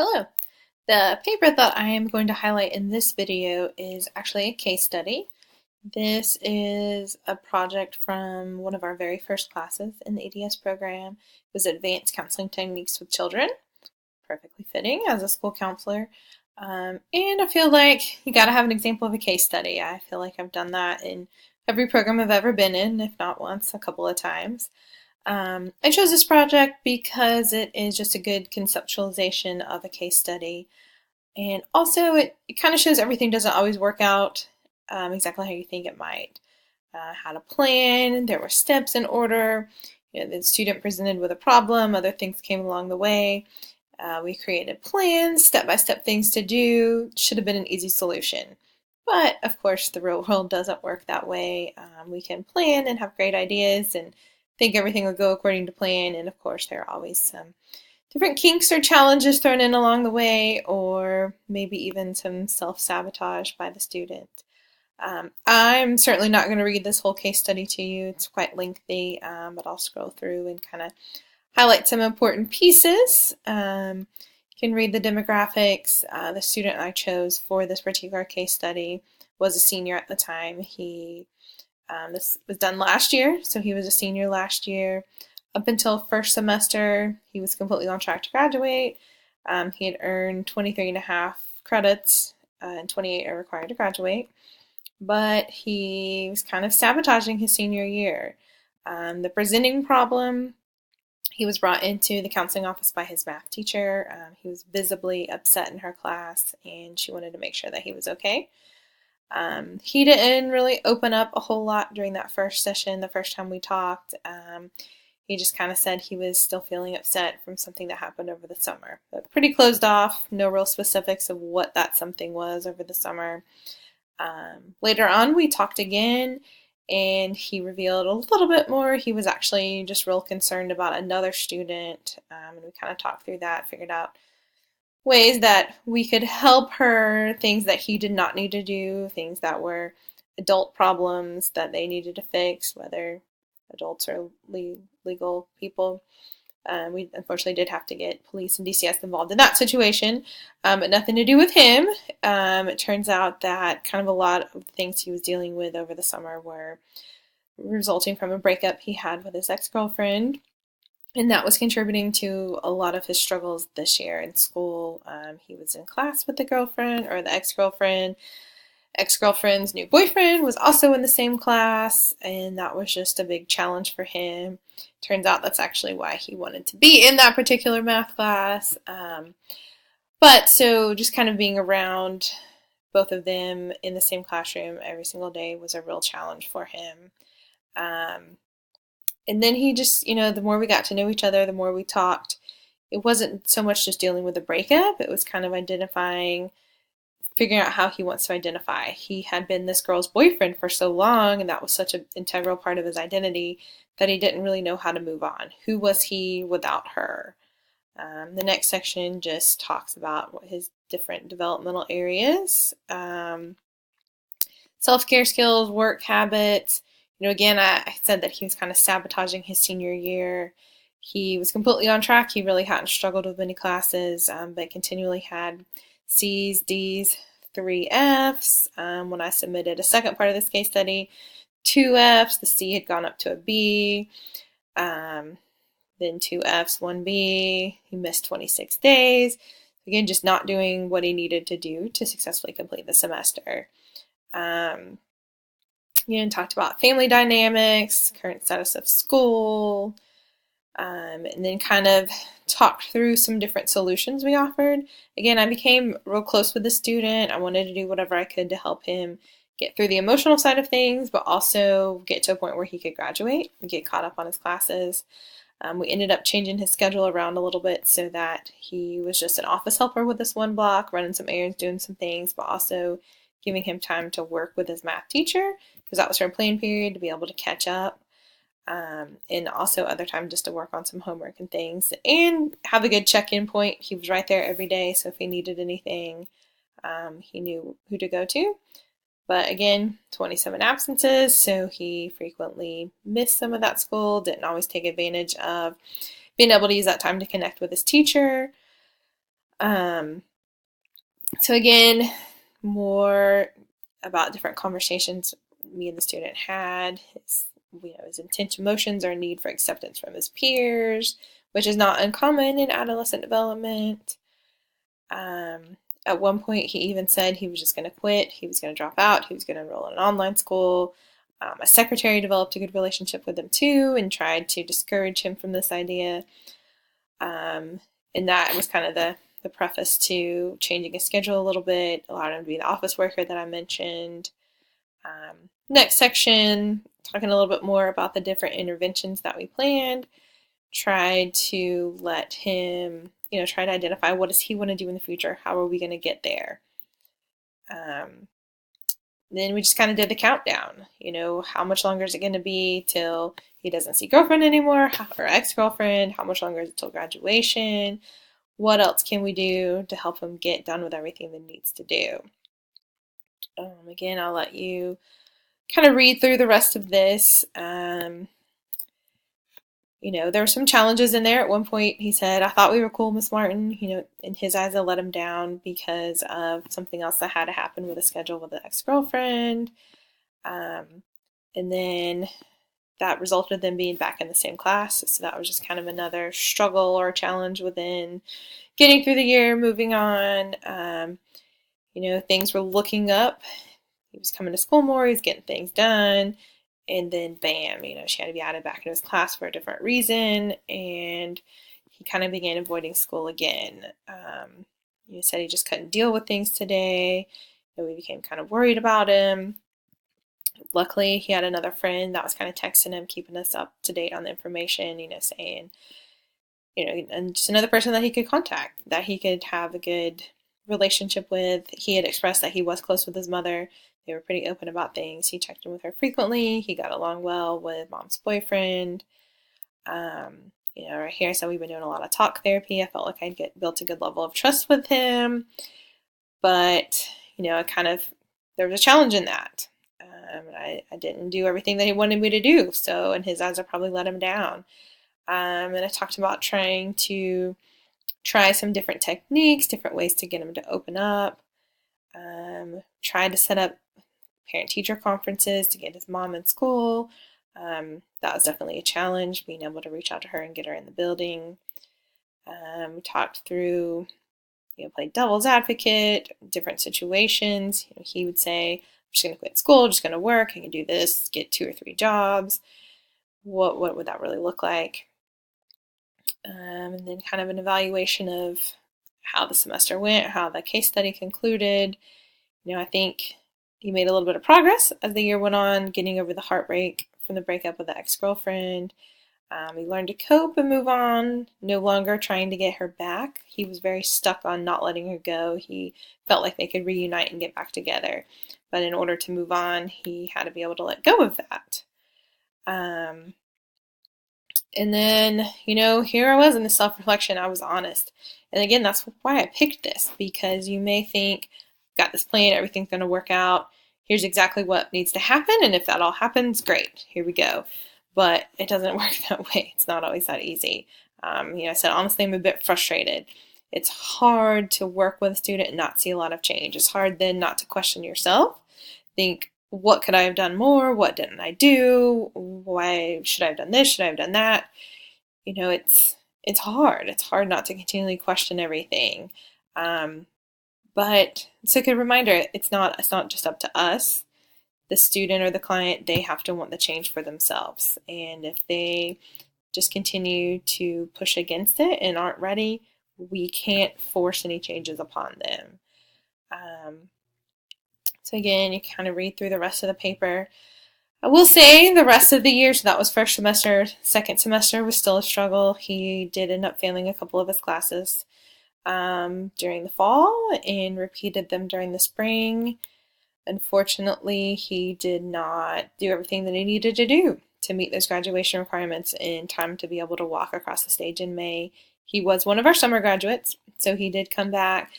Hello. The paper that I am going to highlight in this video is actually a case study. This is a project from one of our very first classes in the ADS program. It was Advanced Counseling Techniques with Children, perfectly fitting as a school counselor. And I feel like you got to have an example of a case study. I feel like I've done that in every program I've ever been in, if not once, a couple of times. I chose this project because it is just a good conceptualization of a case study. And also, it kind of shows everything doesn't always work out exactly how you think it might. How to plan, there were steps in order. The student presented with a problem, other things came along the way. We created plans, step-by-step things to do. Should have been an easy solution. But, of course, the real world doesn't work that way. We can plan and have great ideas and think everything will go according to plan, and of course there are always some different kinks or challenges thrown in along the way, or maybe even some self-sabotage by the student. I'm certainly not going to read this whole case study to you. It's quite lengthy, but I'll scroll through and kind of highlight some important pieces. You can read the demographics. The student I chose for this particular case study was a senior at the time. This was done last year, so he was a senior last year. Up until first semester, he was completely on track to graduate. He had earned 23.5 credits, and 28 are required to graduate. But he was kind of sabotaging his senior year. The presenting problem, he was brought into the counseling office by his math teacher. He was visibly upset in her class, and she wanted to make sure that he was okay. He didn't really open up a whole lot during that first session, the first time we talked. He just kind of said he was still feeling upset from something that happened over the summer. But pretty closed off, no real specifics of what that something was over the summer. Later on, we talked again, and he revealed a little bit more. He was actually just real concerned about another student, and we kind of talked through that, figured out ways that we could help her, things that he did not need to do, things that were adult problems that they needed to fix, whether adults or legal people. We unfortunately did have to get police and DCS involved in that situation, but nothing to do with him. It turns out that kind of a lot of the things he was dealing with over the summer were resulting from a breakup he had with his ex-girlfriend. And that was contributing to a lot of his struggles this year in school. He was in class with the girlfriend or the ex-girlfriend. Ex-girlfriend's new boyfriend was also in the same class, and that was just a big challenge for him. Turns out that's actually why he wanted to be in that particular math class. But so just kind of being around both of them in the same classroom every single day was a real challenge for him. And then he just, the more we got to know each other, the more we talked, it wasn't so much just dealing with the breakup, it was kind of figuring out how he wants to identify. He had been this girl's boyfriend for so long, and that was such an integral part of his identity that he didn't really know how to move on. Who was he without her? The next section just talks about his different developmental areas, self-care skills, work habits. Again, I said that he was kind of sabotaging his senior year. He was completely on track. He really hadn't struggled with many classes, but continually had C's, D's, 3 F's. When I submitted a second part of this case study, 2 F's. The C had gone up to a B. Then 2 F's, 1 B. He missed 26 days. Again, just not doing what he needed to do to successfully complete the semester. Talked about family dynamics, current status of school, and then kind of talked through some different solutions we offered. Again, I became real close with the student. I wanted to do whatever I could to help him get through the emotional side of things, but also get to a point where he could graduate and get caught up on his classes. We ended up changing his schedule around a little bit so that he was just an office helper with this one block, running some errands, doing some things, but also giving him time to work with his math teacher, because that was her plan period, to be able to catch up. And also other time just to work on some homework and things, and have a good check-in point. He was right there every day, so if he needed anything, he knew who to go to. But again, 27 absences, so he frequently missed some of that school, didn't always take advantage of being able to use that time to connect with his teacher. Um, so again, more about different conversations me and the student had, his intense emotions or need for acceptance from his peers, which is not uncommon in adolescent development. At one point, he even said he was just going to quit. He was going to drop out. He was going to enroll in an online school. A secretary developed a good relationship with him too and tried to discourage him from this idea. And that was kind of the preface to changing his schedule a little bit, allowed him to be the office worker that I mentioned. Next section, talking a little bit more about the different interventions that we planned. Tried to let him, try to identify what does he want to do in the future? How are we going to get there? Then we just kind of did the countdown. How much longer is it going to be till he doesn't see girlfriend anymore or ex-girlfriend? How much longer is it till graduation? What else can we do to help him get done with everything that he needs to do? Again, I'll let you kind of read through the rest of this. There were some challenges in there. At one point, he said, I thought we were cool, Miss Martin. In his eyes, I let him down because of something else that had to happen with a schedule with an ex-girlfriend. And then that resulted in them being back in the same class. So that was just kind of another struggle or challenge within getting through the year, moving on. Things were looking up. He was coming to school more. He was getting things done. And then bam, she had to be added back into his class for a different reason. And he kind of began avoiding school again. He said he just couldn't deal with things today. We became kind of worried about him. Luckily, he had another friend that was kind of texting him, keeping us up to date on the information, saying, and just another person that he could contact, that he could have a good relationship with. He had expressed that he was close with his mother. They were pretty open about things. He checked in with her frequently. He got along well with mom's boyfriend. Right here, so we've been doing a lot of talk therapy. I felt like I'd built a good level of trust with him. But, there was a challenge in that. I didn't do everything that he wanted me to do. So in his eyes, I probably let him down. And I talked about trying to try some different techniques, different ways to get him to open up. Tried to set up parent-teacher conferences to get his mom in school. That was definitely a challenge, being able to reach out to her and get her in the building. We talked through, played devil's advocate, different situations. He would say, I'm just going to quit school, just going to work, I can do this, get 2 or 3 jobs. What would that really look like? And then kind of an evaluation of how the semester went, how the case study concluded. I think he made a little bit of progress as the year went on, getting over the heartbreak from the breakup with the ex-girlfriend. He learned to cope and move on, no longer trying to get her back. He was very stuck on not letting her go. He felt like they could reunite and get back together. But in order to move on, he had to be able to let go of that. And then, here I was in the self-reflection. I was honest. And again, that's why I picked this, because you may think, got this plan, everything's going to work out. Here's exactly what needs to happen. And if that all happens, great, here we go. But it doesn't work that way. It's not always that easy. I said, honestly, I'm a bit frustrated. It's hard to work with a student and not see a lot of change. It's hard then not to question yourself. Think, what could I have done more? What didn't I do? Why should I have done this? Should I have done that? It's hard. It's hard not to continually question everything. But it's a good reminder. It's not just up to us. The student or the client, they have to want the change for themselves. And if they just continue to push against it and aren't ready, we can't force any changes upon them. So again, you kind of read through the rest of the paper. I will say the rest of the year, so that was first semester, second semester was still a struggle. He did end up failing a couple of his classes during the fall and repeated them during the spring. Unfortunately, he did not do everything that he needed to do to meet those graduation requirements in time to be able to walk across the stage in May. He was one of our summer graduates, so he did come back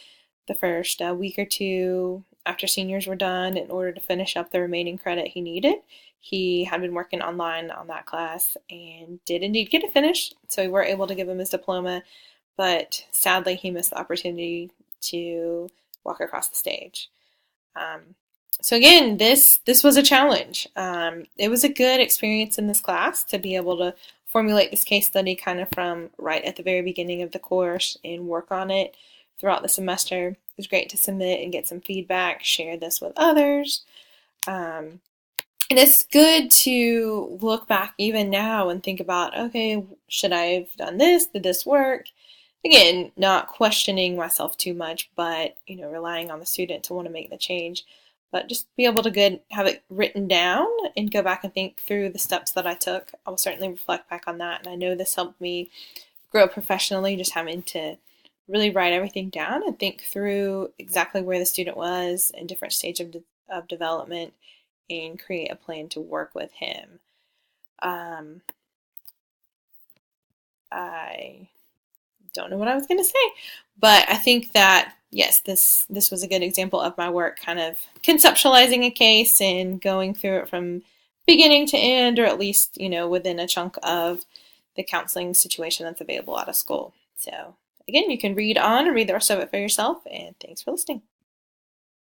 the first week or two after seniors were done in order to finish up the remaining credit he needed. He had been working online on that class and did indeed get it finished, so we were able to give him his diploma, but sadly he missed the opportunity to walk across the stage. So again, this was a challenge. It was a good experience in this class to be able to formulate this case study kind of from right at the very beginning of the course and work on it throughout the semester. It was great to submit and get some feedback, share this with others. And it's good to look back even now and think about, okay, should I have done this? Did this work? Again, not questioning myself too much, but relying on the student to want to make the change. But just be able to have it written down and go back and think through the steps that I took. I will certainly reflect back on that, and I know this helped me grow professionally, just having to really write everything down and think through exactly where the student was in different stages of development and create a plan to work with him. I don't know what I was going to say, but I think that yes, this was a good example of my work kind of conceptualizing a case and going through it from beginning to end, or at least within a chunk of the counseling situation that's available out of school. So again, you can read on and read the rest of it for yourself, and thanks for listening.